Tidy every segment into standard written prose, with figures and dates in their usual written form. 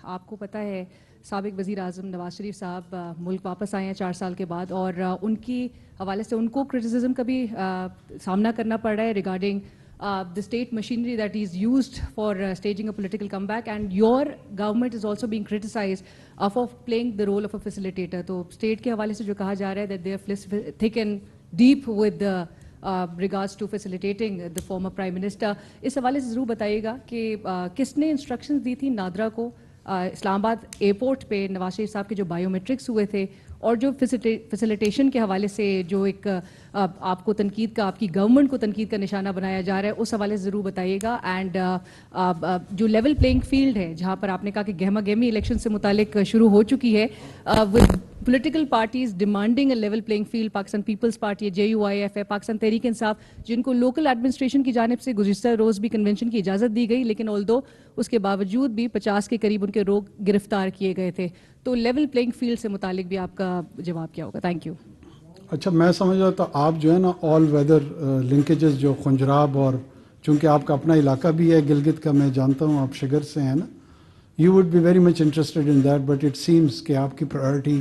آپ کو پتہ ہے سابق وزیر اعظم نواز شریف صاحب ملک واپس آئے ہیں 4 سال کے بعد، اور ان کی حوالے سے ان کو کرٹیسزم کا بھی سامنا کرنا پڑ رہا ہے regarding the state machinery that is used for staging a political comeback, and your government is also being criticized for playing the role of a facilitator. تو state کے حوالے سے جو کہا جا رہا ہے that they are thick and deep with the regards to facilitating the former prime minister. اس حوالے سے ضرور بتائیے گا کہ کس نے انسٹرکشنز دی تھی نادرا کو اسلام آباد ایئرپورٹ پہ نواز شریف صاحب کے جو بایو میٹرکس ہوئے تھے، اور جو فیسیلیٹیشن کے حوالے سے جو ایک آپ کو تنقید کا، آپ کی گورنمنٹ کو تنقید کا نشانہ بنایا جا رہا ہے، اس حوالے سے ضرور بتائیے گا. اینڈ جو لیول پلینگ فیلڈ ہے جہاں پر آپ نے کہا کہ گہما گہمی الیکشن سے متعلق شروع ہو چکی ہے، with political parties demanding a level playing field, Pakistan Peoples Party, JUIF ہے، پاکستان تحریک انصاف، جن کو لوکل ایڈمنسٹریشن کی جانب سے گزشتہ روز بھی کنونشن کی اجازت دی گئی، لیکن آلدو اس کے باوجود بھی 50 کے قریب ان کے لوگ گرفتار کیے گئے تھے. تو لیول پلینگ فیلڈ سے متعلق بھی آپ کا جواب کیا ہوگا؟ Thank you. اچھا، میں سمجھ رہا تھا آپ جو ہے نا آل ویدر لنکیجز جو خنجراب، اور چونکہ آپ کا اپنا علاقہ بھی ہے گلگت کا، میں جانتا ہوں آپ شگر سے ہیں نا، you would be very much interested in that, but it seems کہ آپ کی پرائرٹی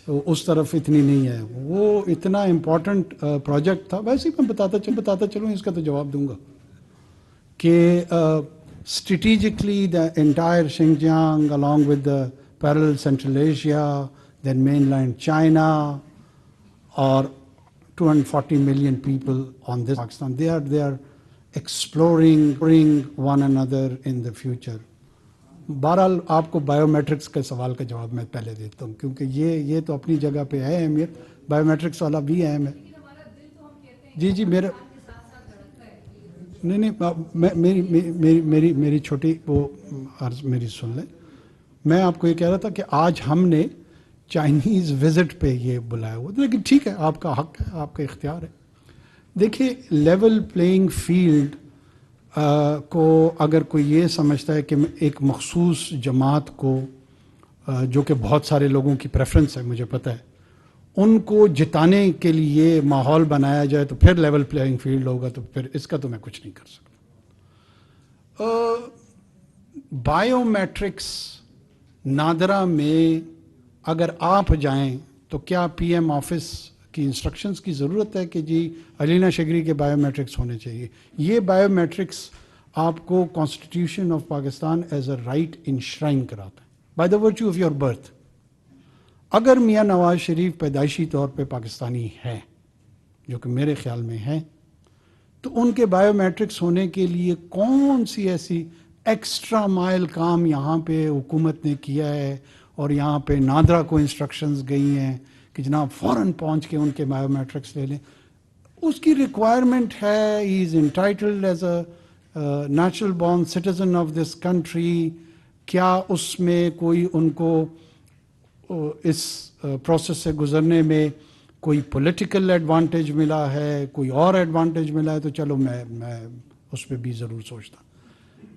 اس طرف اتنی نہیں ہے. وہ اتنا امپورٹنٹ پروجیکٹ تھا. ویسے ہی میں بتاتا چلوں، اس کا تو جواب دوں گا کہ strategically the entire Xinjiang along with the parallel Central Asia, then mainland China, or 240 million people on this Pakistan, they are exploring one another in the future. بہرحال آپ کو بایو میٹرکس کے سوال کا جواب میں پہلے دیتا ہوں، کیونکہ یہ تو اپنی جگہ پہ ہے اہمیت، بایو میٹرکس والا بھی اہم ہے. جی میرا نہیں، میری چھوٹی وہ عرض میری سن لیں. میں آپ کو یہ کہہ رہا تھا کہ آج ہم نے چائنیز وزٹ پہ یہ بلایا ہوا، لیکن ٹھیک ہے، آپ کا حق ہے، آپ کا اختیار ہے. دیکھیے، لیول پلینگ فیلڈ کو اگر کوئی یہ سمجھتا ہے کہ ایک مخصوص جماعت کو، جو کہ بہت سارے لوگوں کی پریفرنس ہے مجھے پتہ ہے، ان کو جتانے کے لیے ماحول بنایا جائے تو پھر لیول پلینگ فیلڈ ہوگا، تو پھر اس کا تو میں کچھ نہیں کر سکتا. بایو میٹرکس نادرا میں اگر آپ جائیں تو کیا PM آفس کی انسٹرکشنز کی ضرورت ہے کہ جی علینا شگری کے بایو میٹرکس ہونے چاہیے؟ یہ بایو میٹرکس آپ کو constitution of Pakistan as a right enshrine کراتا ہے by the virtue of your birth. اگر میاں نواز شریف پیدائشی طور پہ پاکستانی ہیں، جو کہ میرے خیال میں ہیں، تو ان کے بایو میٹرکس ہونے کے لیے کون سی ایسی ایکسٹرا مائل کام یہاں پہ حکومت نے کیا ہے، اور یہاں پہ نادرا کو انسٹرکشنز گئی ہیں کہ جناب فوراً پہنچ کے ان کے بایو میٹرکس لے لیں. اس کی ریکوائرمنٹ ہے، he is entitled as a natural born citizen of this country. کیا اس میں کوئی ان کو اس پروسیس سے گزرنے میں کوئی پولیٹیکل ایڈوانٹیج ملا ہے، کوئی اور ایڈوانٹیج ملا ہے؟ تو چلو میں اس پہ بھی ضرور سوچتا.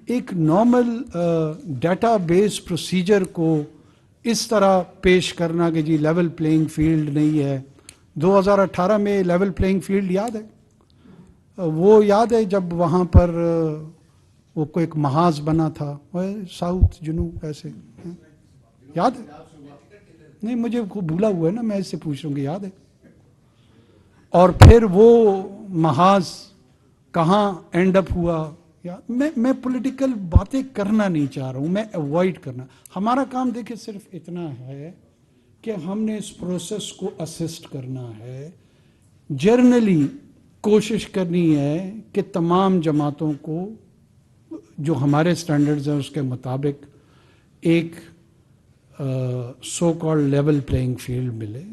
ایک نارمل ڈیٹا بیس پروسیجر کو اس طرح پیش کرنا کہ جی لیول پلینگ فیلڈ نہیں ہے. 2018 میں لیول پلینگ فیلڈ یاد ہے؟ وہ یاد ہے جب وہاں پر وہ کوئی ایک محاذ بنا تھا، ساؤتھ جنوب ایسے، یاد ہے؟ نہیں، مجھے بھولا ہوا ہے نا، میں اس سے پوچھ رہا ہوں کہ یاد ہے؟ اور پھر وہ محاذ کہاں اینڈ اپ ہوا؟ میں پولیٹیکل باتیں کرنا نہیں چاہ رہا ہوں، میں ایوائڈ کرنا. ہمارا کام دیکھیں صرف اتنا ہے کہ ہم نے اس پروسیس کو اسسٹ کرنا ہے. جرنلی کوشش کرنی ہے کہ تمام جماعتوں کو جو ہمارے سٹینڈرڈز ہیں اس کے مطابق ایک so called level playing field ملے.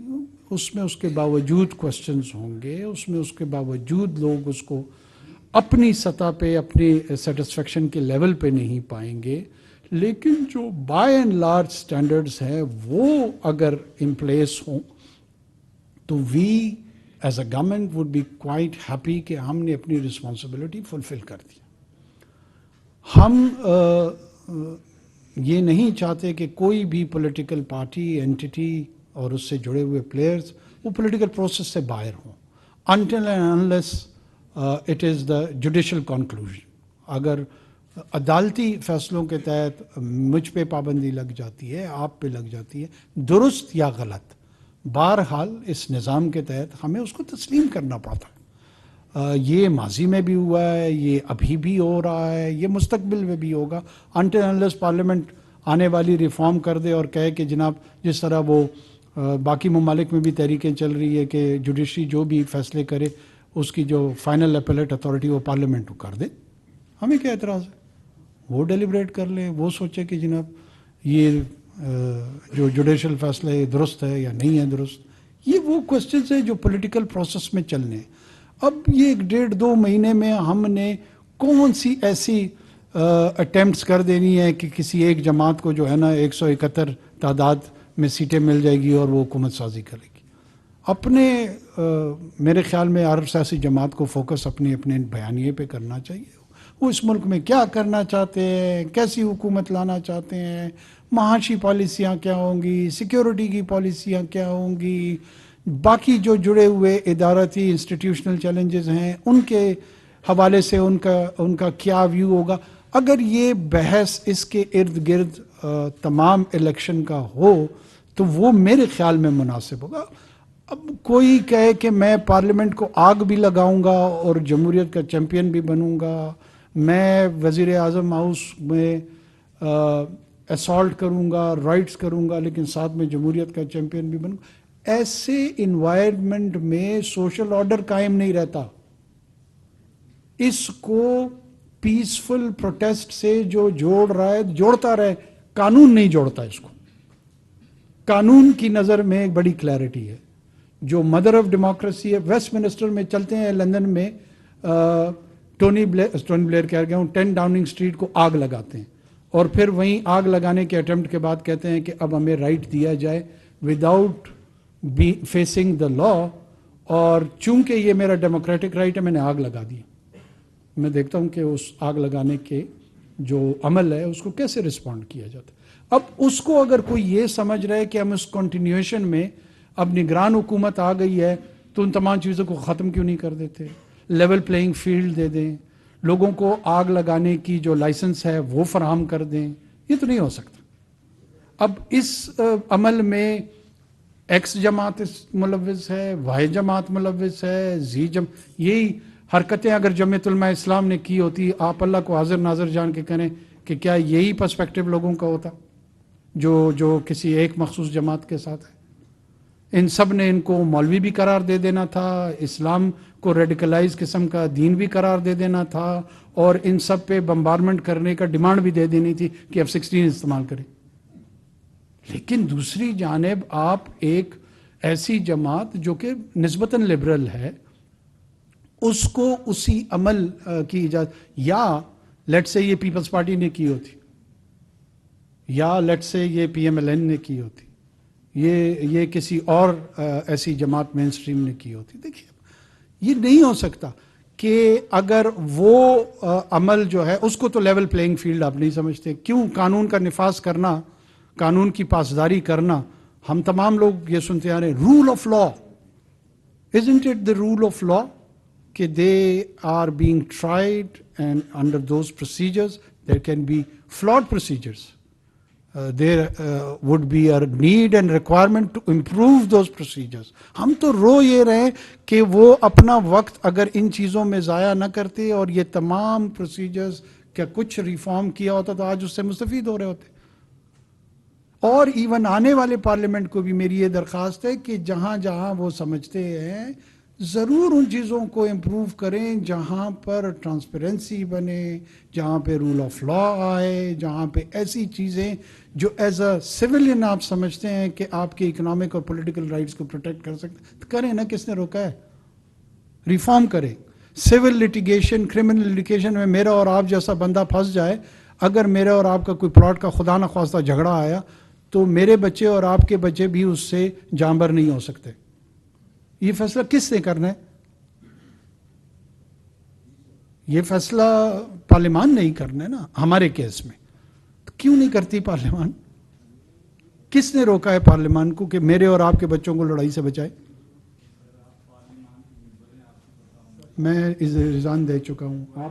اس میں اس کے باوجود کوسچنز ہوں گے، اس میں اس کے باوجود لوگ اس کو اپنی سطح پہ، اپنی سیٹسفیکشن کے لیول پہ نہیں پائیں گے، لیکن جو بائی اینڈ لارج سٹینڈرڈز ہیں وہ اگر ان پلیس ہوں تو we as a government would be quite happy کہ ہم نے اپنی رسپانسبلٹی فلفل کر دی. ہم یہ نہیں چاہتے کہ کوئی بھی پولیٹیکل پارٹی، اینٹی اور اس سے جڑے ہوئے پلیئرز وہ پولیٹیکل پروسیس سے باہر ہوں until and unless it is the judicial conclusion. اگر عدالتی فیصلوں کے تحت مجھ پہ پابندی لگ جاتی ہے، آپ پہ لگ جاتی ہے، درست یا غلط، بہرحال اس نظام کے تحت ہمیں اس کو تسلیم کرنا پڑتا ہے۔ یہ ماضی میں بھی ہوا ہے، یہ ابھی بھی ہو رہا ہے، یہ مستقبل میں بھی ہوگا، انٹل انلیس پارلیمنٹ آنے والی ریفارم کر دے اور کہے کہ جناب جس طرح وہ باقی ممالک میں بھی تحریکیں چل رہی ہے کہ جوڈیشری جو بھی فیصلے کرے اس کی جو فائنل اپیلیٹ اتھارٹی وہ پارلیمنٹ کو کر دے، ہمیں کیا اعتراض ہے؟ وہ ڈیلیبریٹ کر لیں، وہ سوچے کہ جناب یہ جو جوڈیشل فیصلہ ہے درست ہے یا نہیں ہے درست۔ یہ وہ کوسچنز ہیں جو پولیٹیکل پروسیس میں چلنے ہیں۔ اب یہ 1.5-2 مہینے میں ہم نے کون سی ایسی اٹیمپٹس کر دینی ہے کہ کسی ایک جماعت کو جو ہے نا 171 تعداد میں سیٹیں مل جائے گی اور وہ حکومت سازی کرے گی۔ اپنے میرے خیال میں ہر سیاسی جماعت کو فوکس اپنے بیانیے پہ کرنا چاہیے، وہ اس ملک میں کیا کرنا چاہتے ہیں، کیسی حکومت لانا چاہتے ہیں، معاشی پالیسیاں کیا ہوں گی، سیکیورٹی کی پالیسیاں کیا ہوں گی، باقی جو جڑے ہوئے ادارتی انسٹیٹیوشنل چیلنجز ہیں ان کے حوالے سے ان کا کیا ویو ہوگا۔ اگر یہ بحث اس کے ارد گرد تمام الیکشن کا ہو تو وہ میرے خیال میں مناسب ہوگا۔ اب کوئی کہے کہ میں پارلیمنٹ کو آگ بھی لگاؤں گا اور جمہوریت کا چیمپئن بھی بنوں گا، میں وزیر اعظم ہاؤس میں اسالٹ کروں گا، رائٹس کروں گا، لیکن ساتھ میں جمہوریت کا چیمپئن بھی بنوں گا، ایسے انوائرمنٹ میں سوشل آرڈر قائم نہیں رہتا۔ اس کو پیسفل پروٹیسٹ سے جو جوڑ رہا ہے جوڑتا رہے، قانون نہیں جوڑتا اس کو۔ قانون کی نظر میں ایک بڑی کلیئرٹی ہے، جو مدر آف ڈیموکریسی ہے۔ ویسٹ منسٹر میں چلتے ہیں، لندن میں ٹونی بلیئر کہہ گیا ہوں 10 ڈاؤننگ اسٹریٹ کو آگ لگاتے ہیں اور پھر وہیں آگ لگانے کے اٹیمپٹ کے بعد کہتے ہیں کہ اب ہمیں رائٹ دیا جائے وداؤٹ فیسنگ دا لا، اور چونکہ یہ میرا ڈیموکریٹک رائٹ ہے میں نے آگ لگا دی۔ میں دیکھتا ہوں کہ اس آگ لگانے کے جو عمل ہے اس کو کیسے رسپونڈ کیا جاتا ہے۔ اب اس کو اگر کوئی یہ سمجھ رہے کہ ہم اس کنٹینیویشن میں اب نگران حکومت آ گئی ہے تو ان تمام چیزوں کو ختم کیوں نہیں کر دیتے، لیول پلینگ فیلڈ دے دیں، لوگوں کو آگ لگانے کی جو لائسنس ہے وہ فراہم کر دیں، یہ تو نہیں ہو سکتا۔ اب اس عمل میں ایکس جماعت ملوث ہے، وائی جماعت ملوث ہے، یہی حرکتیں اگر جمعیت علماء اسلام نے کی ہوتی، آپ اللہ کو حاضر ناظر جان کے کریں کہ کیا یہی پرسپیکٹو لوگوں کا ہوتا جو کسی ایک مخصوص جماعت کے ساتھ ہے؟ ان سب نے ان کو مولوی بھی قرار دے دینا تھا، اسلام کو ریڈیکلائز قسم کا دین بھی قرار دے دینا تھا، اور ان سب پہ بمبارمنٹ کرنے کا ڈیمانڈ بھی دے دینی تھی کہ F-16 استعمال کریں۔ لیکن دوسری جانب آپ ایک ایسی جماعت جو کہ نسبتاً لبرل ہے اس کو اسی عمل کی اجازت، یا لیٹ سے یہ پیپلز پارٹی نے کی ہوتی، یا لیٹ سے یہ PMLN نے کی ہوتی، یہ کسی اور ایسی جماعت مین اسٹریم نے کی ہوتی۔ دیکھیے یہ نہیں ہو سکتا کہ اگر وہ عمل جو ہے اس کو تو لیول پلینگ فیلڈ آپ نہیں سمجھتے۔ کیوں قانون کا نفاذ کرنا، قانون کی پاسداری کرنا، ہم تمام لوگ یہ سنتے آ رہے ہیں rule of law, isn't it the rule of law کہ they are being tried and under those procedures there can be flawed procedures. There would be a need and requirement to improve those procedures. ہم تو رو یہ رہے کہ وہ اپنا وقت اگر ان چیزوں میں ضائع نہ کرتے اور یہ تمام پروسیجرز کا کچھ ریفارم کیا ہوتا تو آج اس سے مستفید ہو رہے ہوتے۔ اور ایون آنے والے پارلیمنٹ کو بھی میری یہ درخواست ہے کہ جہاں جہاں وہ سمجھتے ہیں ضرور ان چیزوں کو امپروو کریں، جہاں پر ٹرانسپیرنسی بنے، جہاں پہ رول آف لا آئے، جہاں پہ ایسی چیزیں جو ایز اے سویلین آپ سمجھتے ہیں کہ آپ کے اکنامک اور پولیٹیکل رائٹس کو پروٹیکٹ کر سکتے تو کریں نا، کس نے روکا ہے؟ ریفارم کریں۔ سول لٹیگیشن، کرمنل لٹیگیشن میں میرا اور آپ جیسا بندہ پھنس جائے، اگر میرا اور آپ کا کوئی پلاٹ کا خدا نہ خواستہ جھگڑا آیا تو میرے بچے اور آپ کے بچے بھی اس سے جانبر نہیں ہو سکتے۔ یہ فیصلہ کس نے کرنا ہے؟ یہ فیصلہ پارلیمان نہیں کرنا ہے نا ہمارے کیس میں۔ تو کیوں نہیں کرتی پارلیمان؟ کس نے روکا ہے پارلیمان کو کہ میرے اور آپ کے بچوں کو لڑائی سے بچائے؟ میں رضان دے چکا ہوں۔